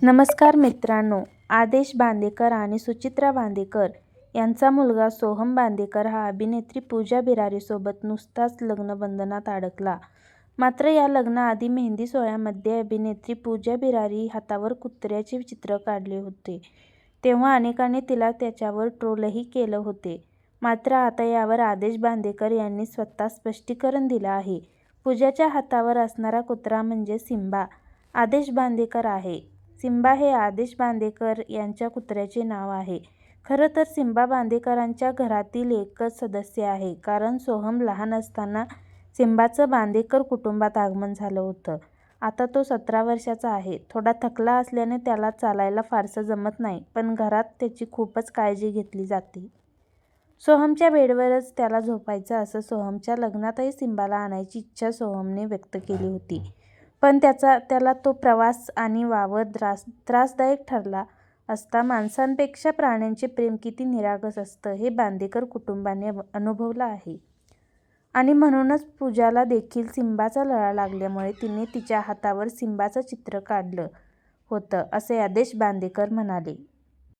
नमस्कार मित्रांनो, आदेश बांदेकर आणि सुचित्रा बांदेकर यांचा मुलगा सोहम बांदेकर हा अभिनेत्री पूजा बिरारीसोबत नुकताच लग्नबंधनात अडकला. मात्र या लग्नाआधी मेहंदी सोहळ्यामध्ये अभिनेत्री पूजा बिरारी हातावर कुत्र्याचे चित्र काढले होते. तेव्हा अनेकांनी तिला त्याच्यावर ट्रोलही केलं होते. मात्र आता यावर आदेश बांदेकर यांनी स्वतः स्पष्टीकरण दिलं आहे. पूजाच्या हातावर असणारा कुत्रा म्हणजे सिम्बा. आदेश बांदेकर आहे. सिम्बा हे आदेश बांदेकर यांच्या कुत्र्याचे नाव आहे. खरं तर सिम्बा बांदेकरांच्या घरातील एकच सदस्य आहे. कारण सोहम लहान असताना सिम्बाचं बांदेकर कुटुंबात आगमन झालं होतं. आता तो 17 वर्षाचा आहे. थोडा थकला असल्याने त्याला चालायला फारसं जमत नाही, पण घरात त्याची खूपच काळजी घेतली जाते. सोहमच्या बेडवरच त्याला झोपायचं असं. सोहमच्या लग्नातही सिम्बाला आणायची इच्छा सोहमने व्यक्त केली होती. पण त्याला तो प्रवास आणि वावर त्रासदायक ठरला असता. माणसांपेक्षा प्राण्यांचे प्रेम किती निरागस असतं हे बांदेकर कुटुंबाने अनुभवलं आहे. आणि म्हणूनच पूजाला देखील सिम्बाचा लळा लागल्यामुळे तिने तिच्या हातावर सिम्बाचं चित्र काढलं होतं, असे आदेश बांदेकर म्हणाले.